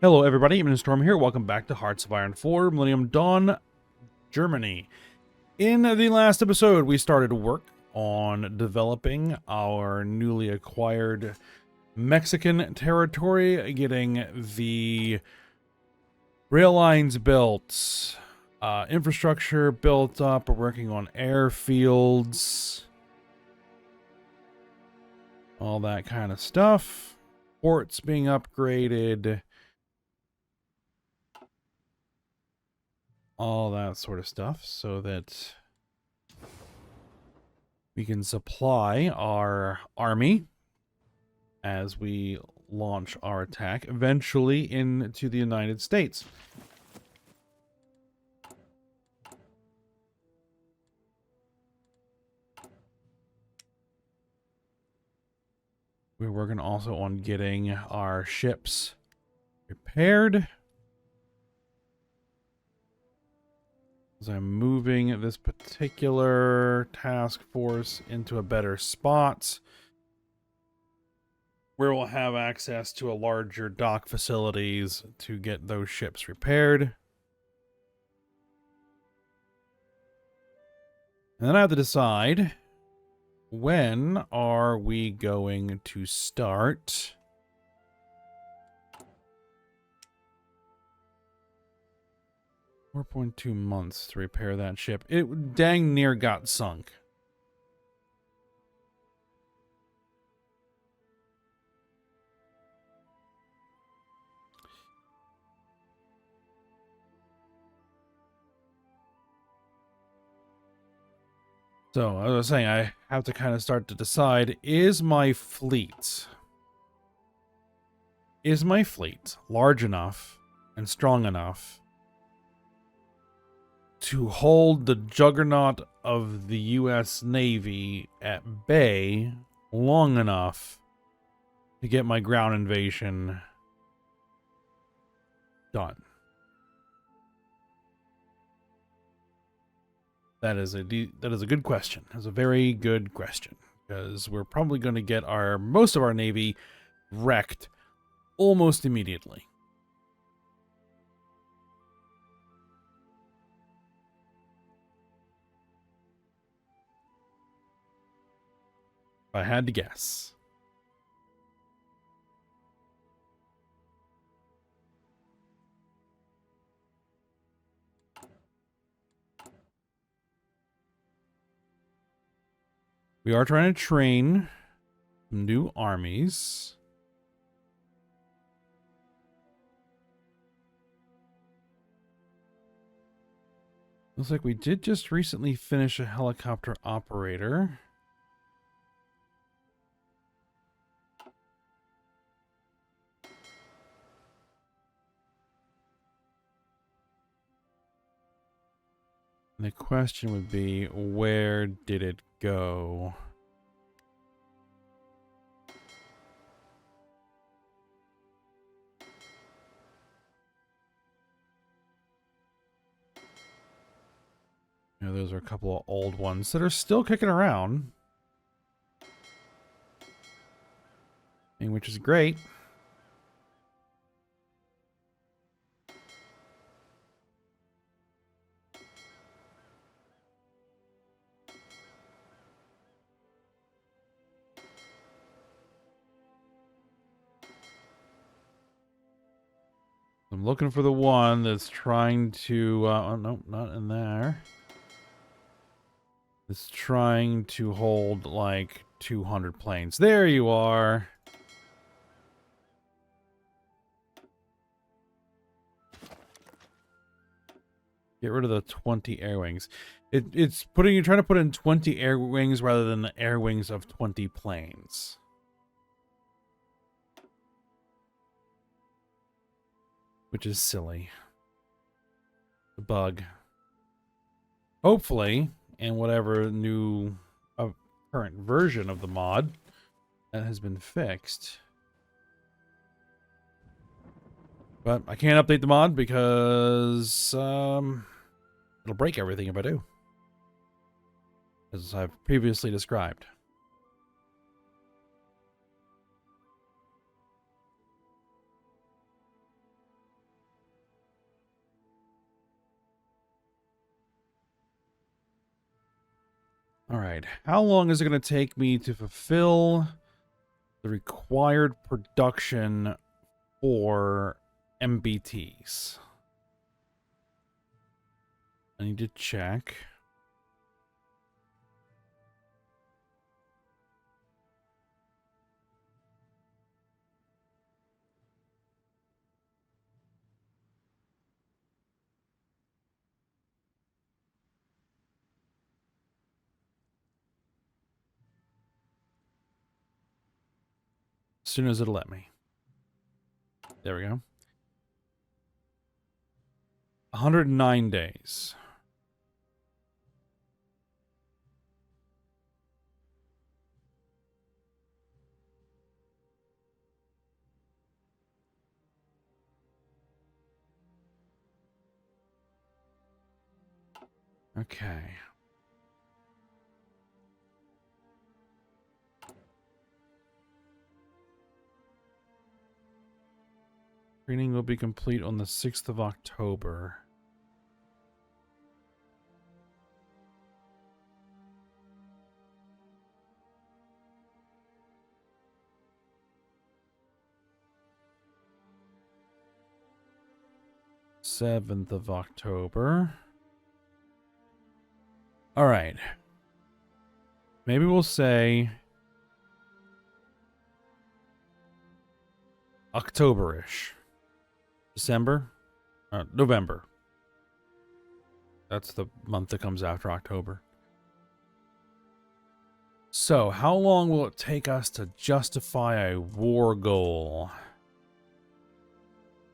Hello everybody, I'm Storm here. Welcome back to Hearts of Iron 4, Millennium Dawn, Germany. In the last episode, we started work on developing our newly acquired Mexican territory, getting the rail lines built, infrastructure built up. We're working on airfields, all that kind of stuff. Ports being upgraded. All that sort of stuff so that we can supply our army as we launch our attack eventually into the United States. We're working also on getting our ships repaired. As I'm moving this particular task force into a better spot where we'll have access to a larger dock facilities to get those ships repaired. And then I have to decide, when are we going to start? $4.2 months to repair that ship. It dang near got sunk. So, as I was saying, I have to kind of start to decide, is my fleet large enough and strong enough to hold the juggernaut of the U.S. Navy at bay long enough to get my ground invasion done? That is a good question. That's a very good question, because we're probably going to get most of our navy wrecked almost immediately. If I had to guess. We are trying to train new armies. Looks like we did just recently finish a helicopter operator. And the question would be, where did it go? Those are a couple of old ones that are still kicking around, which is great. I'm looking for the one that's trying to, oh no, not in there. It's trying to hold like 200 planes. There you are. Get rid of the 20 air wings. It's trying to put in 20 air wings rather than the air wings of 20 planes. Which is silly. The bug. Hopefully, in whatever new current version of the mod, that has been fixed. But I can't update the mod because it'll break everything if I do, as I've previously described. All right. How long is it going to take me to fulfill the required production for MBTs? I need to check. As soon as it'll let me. There we go. 109 days. Okay. Training will be complete on the 6th of October. Seventh of October. All right. Maybe we'll say October-ish. December? November. That's the month that comes after October. So, how long will it take us to justify a war goal?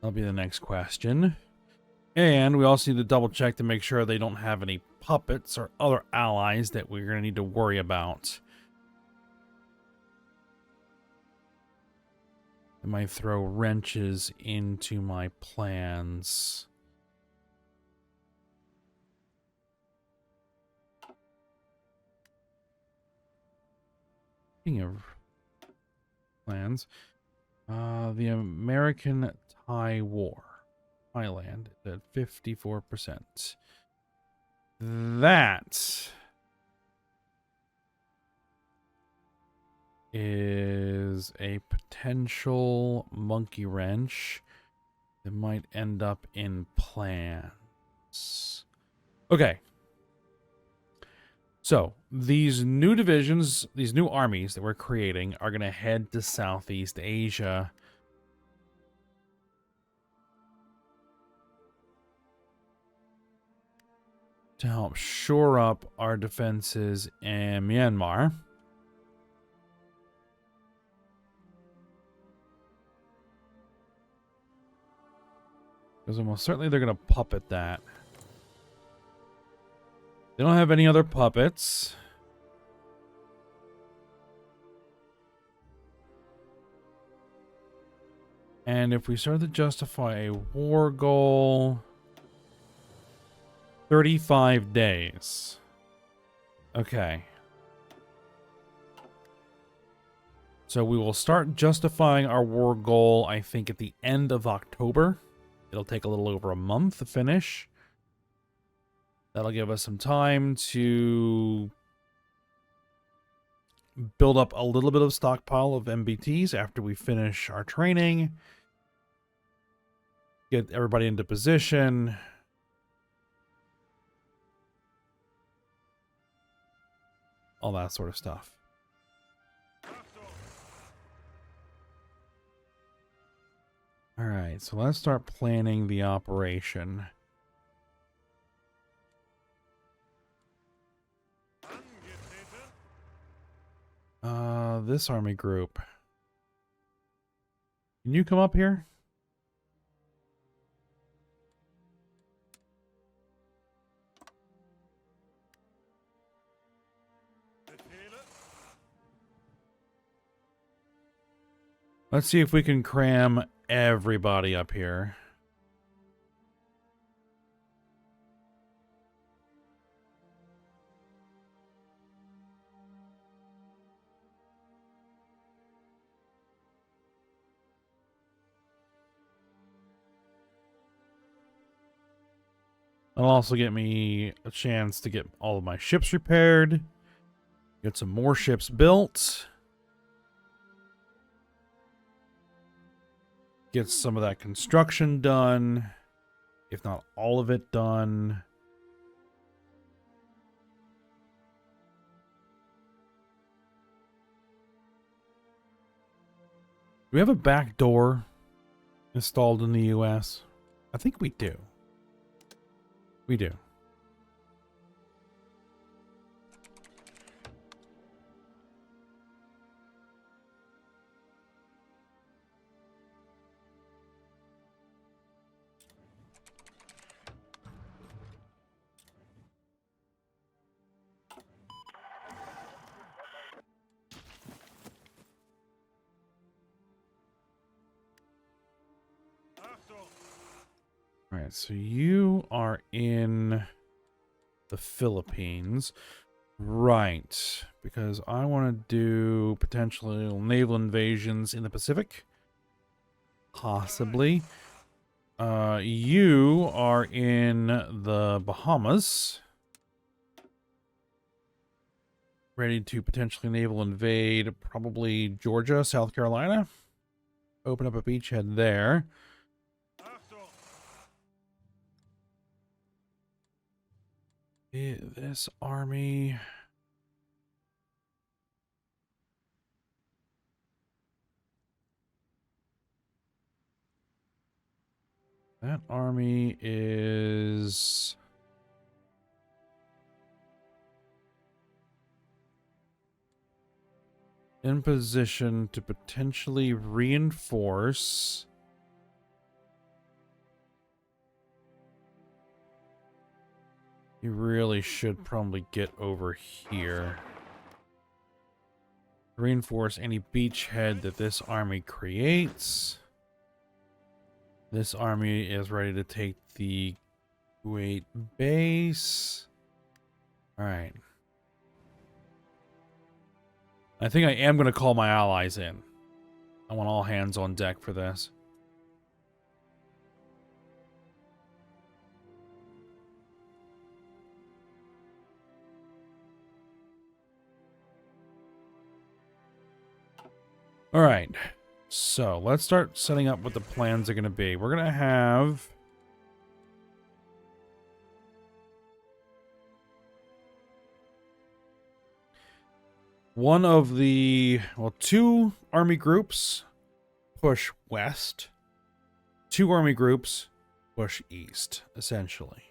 That'll be the next question. And we also need to double check to make sure they don't have any puppets or other allies that we're going to need to worry about. It might throw wrenches into my plans. Speaking of plans, the American-Thai War. Thailand at 54%. That is a potential monkey wrench that might end up in plans. Okay. So, these new divisions, these new armies that we're creating are going to head to Southeast Asia. To help shore up our defenses in Myanmar. Because almost certainly they're going to puppet that. They don't have any other puppets. And if we start to justify a war goal... 35 days. Okay. So we will start justifying our war goal, I think, at the end of October. It'll take a little over a month to finish. That'll give us some time to build up a little bit of stockpile of MBTs after we finish our training. Get everybody into position. All that sort of stuff. All right, so let's start planning the operation. This army group. Can you come up here? Let's see if we can cram everybody up here. It'll also get me a chance to get all of my ships repaired. Get some more ships built. Get some of that construction done, if not all of it done. Do we have a back door installed in the US? I think we do. We do. All right, so you are in the Philippines. Right, because I want to do potentially naval invasions in the Pacific. Possibly. You are in the Bahamas. Ready to potentially naval invade probably Georgia, South Carolina. Open up a beachhead there. This army... That army is... in position to potentially reinforce... You really should probably get over here. Reinforce any beachhead that this army creates. This army is ready to take the Kuwait base. Alright. I think I am going to call my allies in. I want all hands on deck for this. All right, so let's start setting up what the plans are going to be. We're going to have... one of the... well, 2 army groups push west. 2 army groups push east, essentially.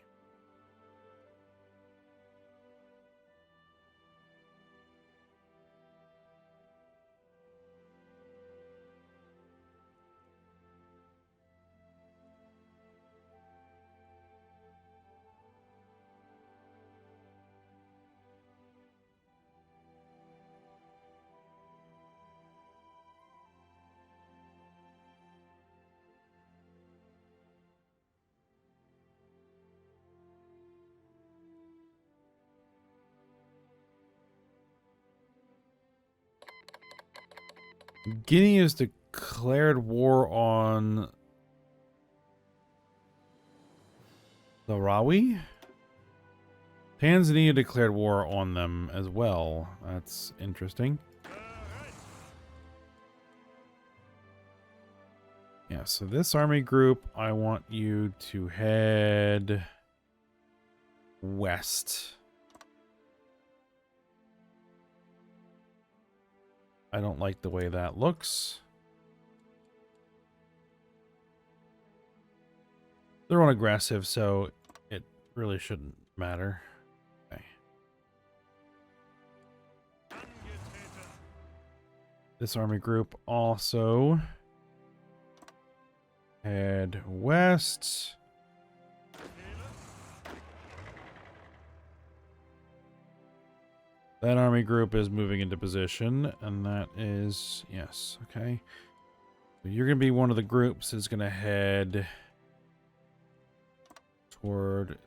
Guinea has declared war on Sahrawi. Tanzania declared war on them as well. That's interesting. Yeah, so this army group, I want you to head west. I don't like the way that looks. They're on aggressive, so it really shouldn't matter. Okay. This army group also head west. That army group is moving into position, and that is, yes, okay. So you're going to be one of the groups that's going to head toward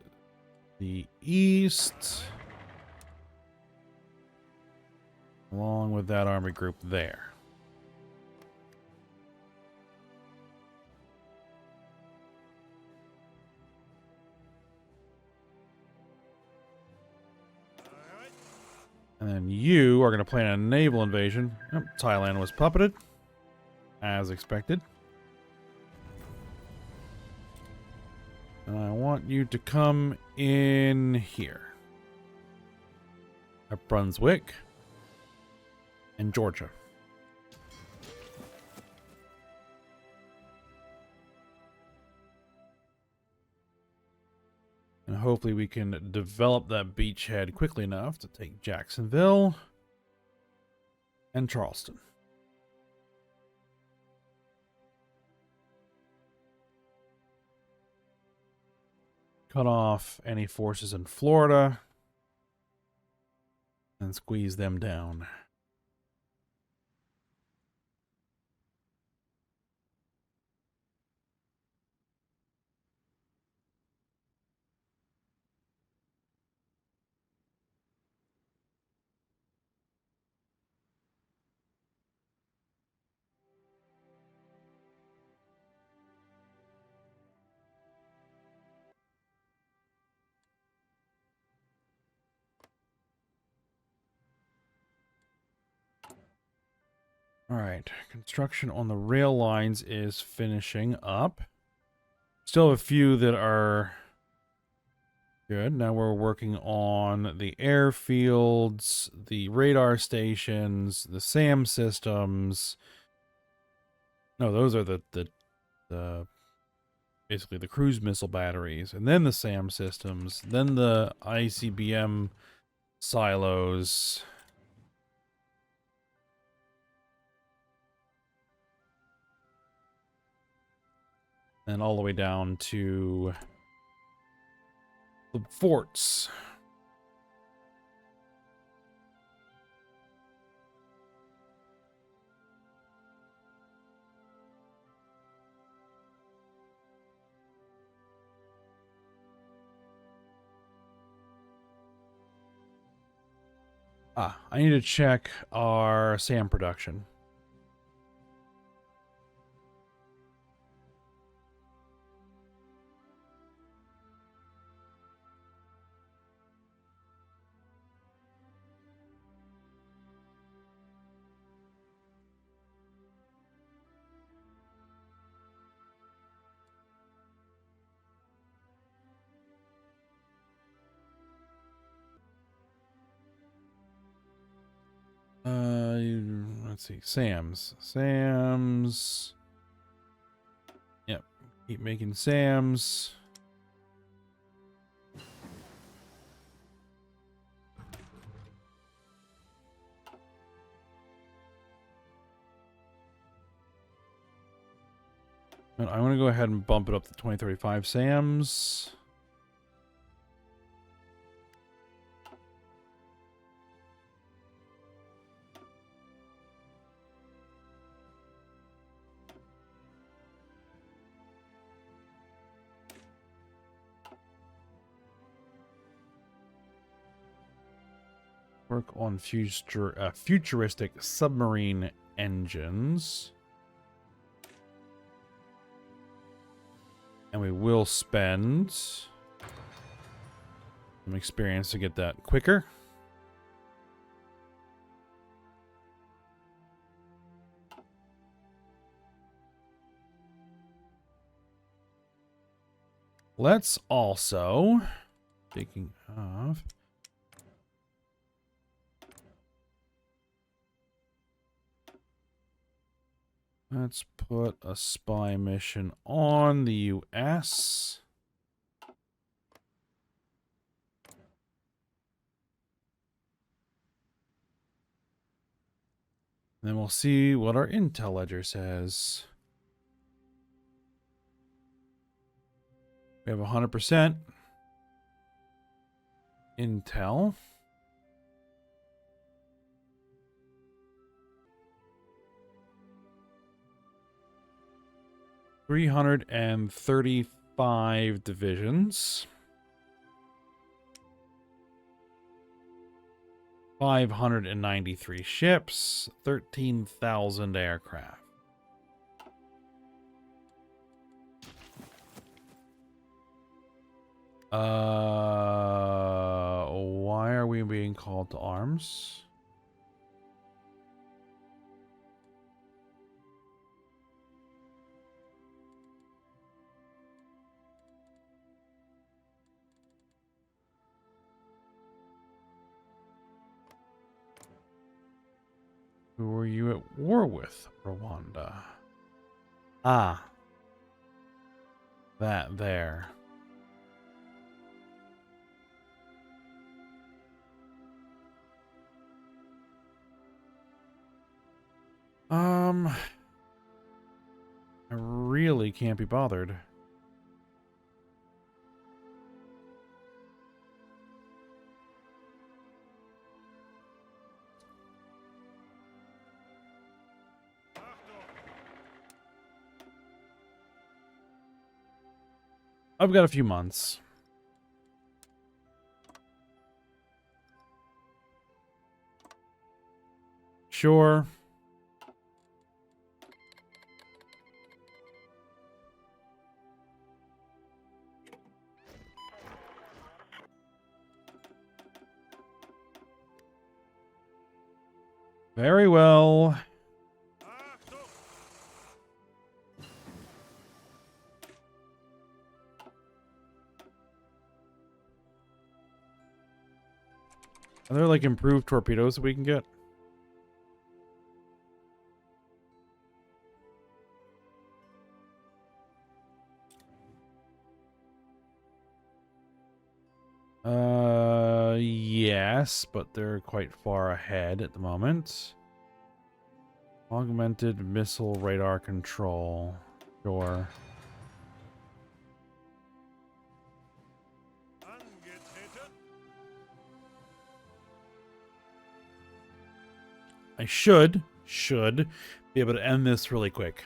the east, along with that army group there. And then you are going to plan a naval invasion. Oh, Thailand was puppeted, as expected. And I want you to come in here. At Brunswick and Georgia. And hopefully we can develop that beachhead quickly enough to take Jacksonville and Charleston. Cut off any forces in Florida and squeeze them down. All right, construction on the rail lines is finishing up. Still have a few that are good. Now we're working on the airfields, the radar stations, the SAM systems. No, those are the basically the cruise missile batteries, and then the SAM systems, then the ICBM silos. And all the way down to the forts. I need to check our SAM production. Let's see. Sam's. Yep. Keep making Sam's. And I'm going to go ahead and bump it up to 2035 Sam's. Work on futuristic submarine engines. And we will spend some experience to get that quicker. Let's also, speaking of, let's put a spy mission on the US. Then we'll see what our intel ledger says. We have 100% intel. $335 divisions. 593 ships. 13,000 aircraft. Why are we being being called to arms. Who are you at war with, Rwanda? Ah. That there. I really can't be bothered. I've got a few months. Sure. Very well. Are there like improved torpedoes that we can get? Yes, but they're quite far ahead at the moment. Augmented missile radar control. Sure. I should be able to end this really quick.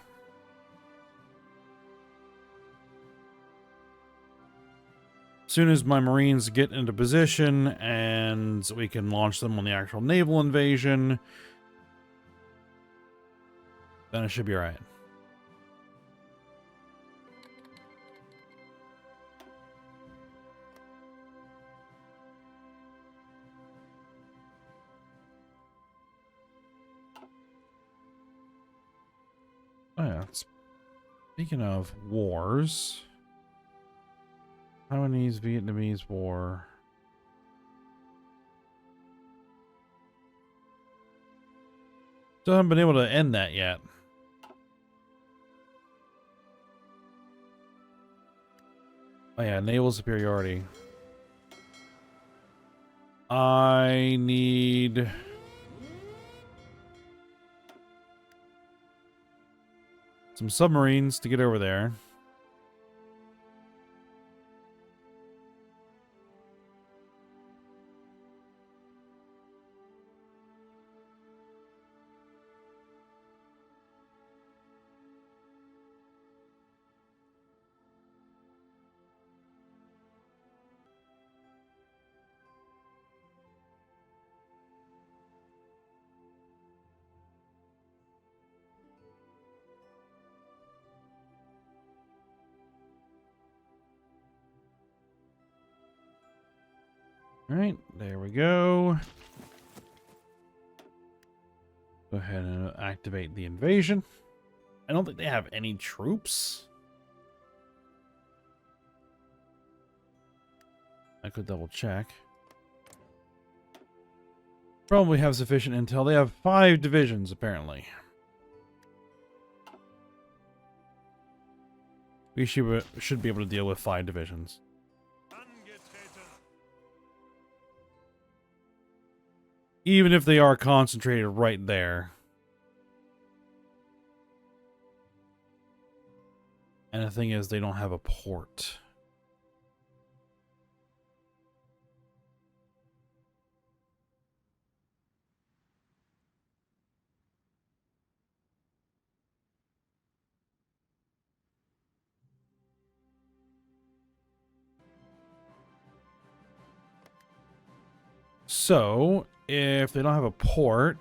As soon as my Marines get into position and we can launch them on the actual naval invasion, then it should be alright. Oh yeah, speaking of wars, Taiwanese Vietnamese war. Still haven't been able to end that yet. Oh yeah, naval superiority. I need some submarines to get over there. All right, there we go. Go ahead and activate the invasion. I don't think they have any troops. I could double check. Probably have sufficient intel. They have 5 divisions, apparently. We should be able to deal with 5 divisions. Even if they are concentrated right there. And the thing is, they don't have a port. So, if they don't have a port...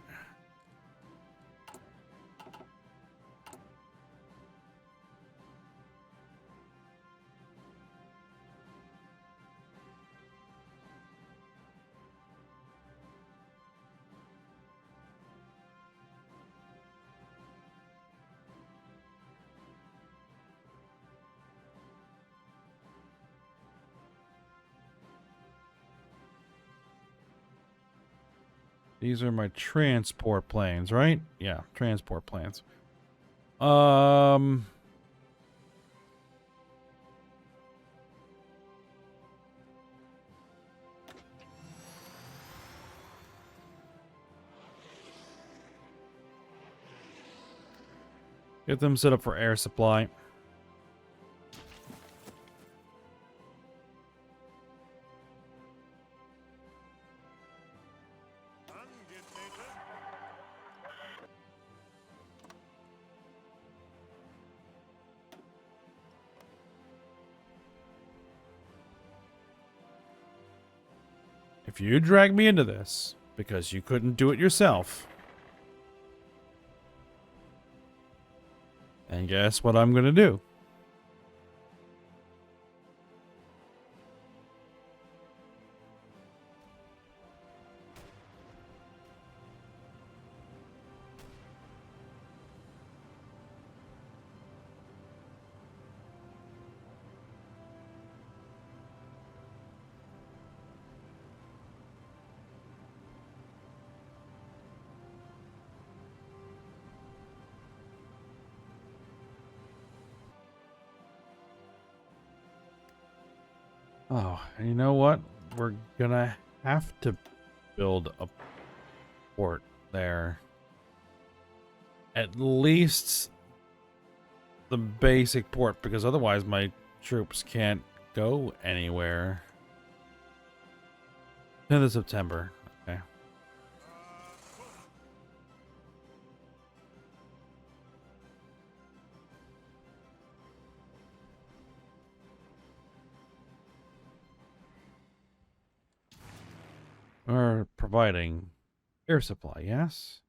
These are my transport planes, right? Yeah, transport planes. Get them set up for air supply. If you drag me into this because you couldn't do it yourself, and guess what I'm gonna do? Oh, and you know what? We're gonna have to build a port there. At least the basic port, because otherwise my troops can't go anywhere. 10th of September. Okay. We're providing air supply, yes?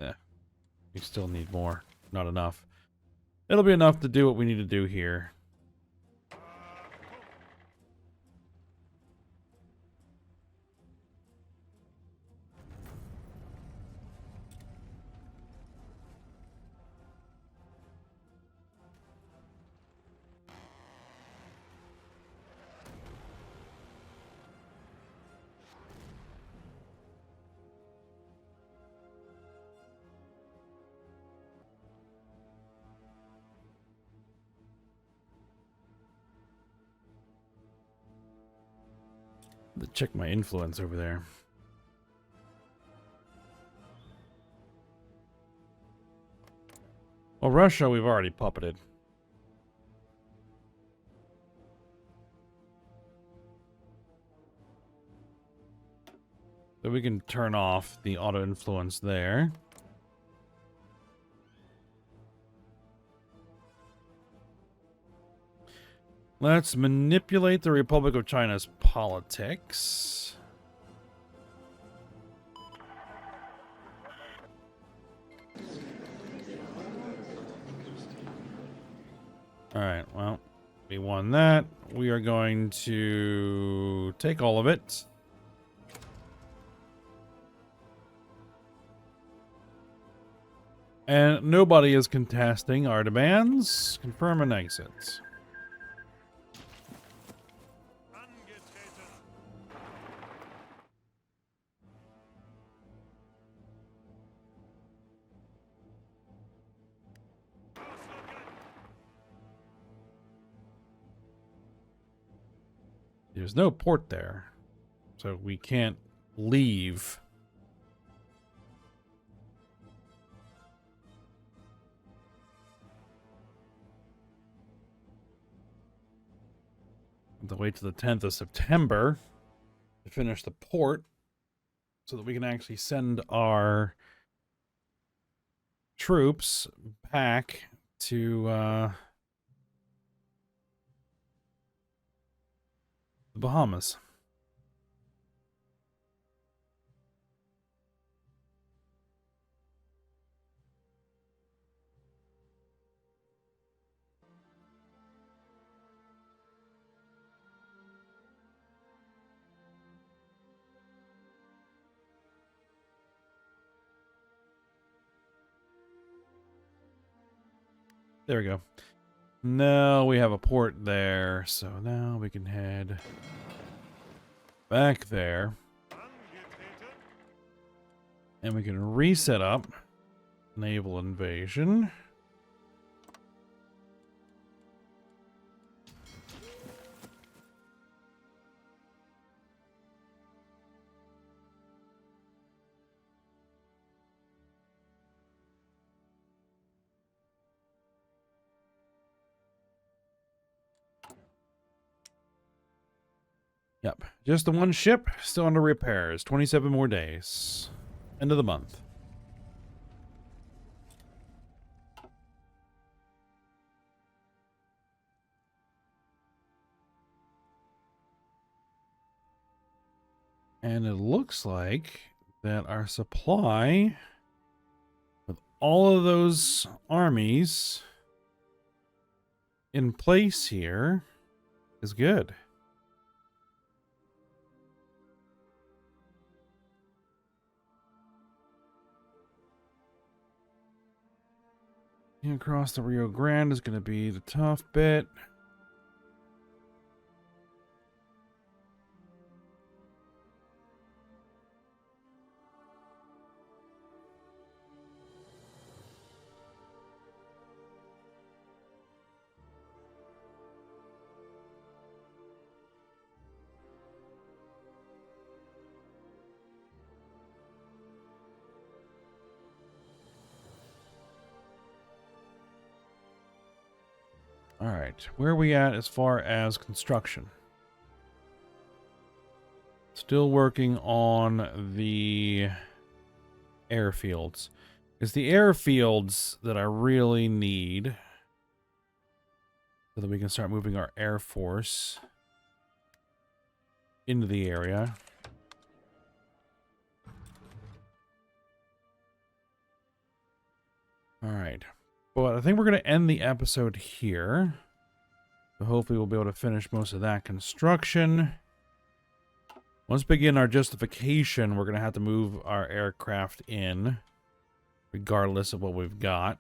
Yeah. We still need more. Not enough. It'll be enough to do what we need to do here. Check my influence over there. Well, Russia, we've already puppeted. So we can turn off the auto influence there. Let's manipulate the Republic of China's politics. Alright, well, we won that. We are going to take all of it. And nobody is contesting our demands. Confirm and exit. There's no port there, so we can't leave. Have to wait to the 10th of September to finish the port so that we can actually send our troops back to the Bahamas. There we go. Now we have a port there, so now we can head back there. And we can reset up naval invasion. Yep, just the one ship, still under repairs. 27 more days. End of the month. And it looks like that our supply, with all of those armies in place here, is good. Across the Rio Grande is going to be the tough bit. All right, where are we at as far as construction? Still working on the airfields. It's the airfields that I really need so that we can start moving our Air Force into the area. All right. But I think we're going to end the episode here. So hopefully we'll be able to finish most of that construction. Once we begin our justification, we're going to have to move our aircraft in, regardless of what we've got.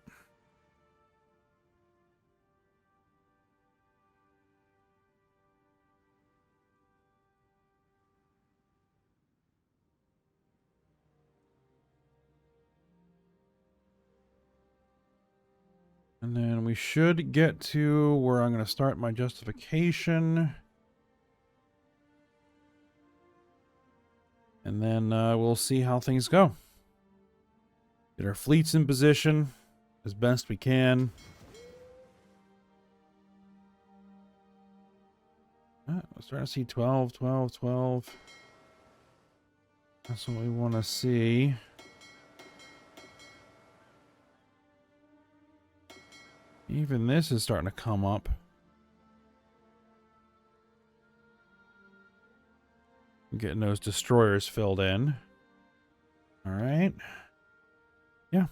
And then we should get to where I'm going to start my justification. And then we'll see how things go. Get our fleets in position as best we can. We're starting to see 12, 12, 12. That's what we want to see. Even this is starting to come up. Getting those destroyers filled in. All right. Yeah.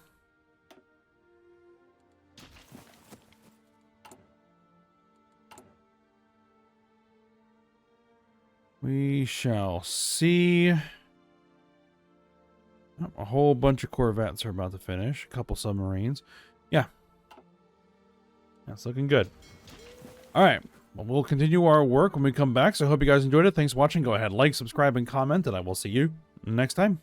We shall see. Oh, a whole bunch of corvettes are about to finish. A couple submarines. Yeah. That's looking good. All right. Well, we'll continue our work when we come back. So I hope you guys enjoyed it. Thanks for watching. Go ahead, like, subscribe, and comment, and I will see you next time.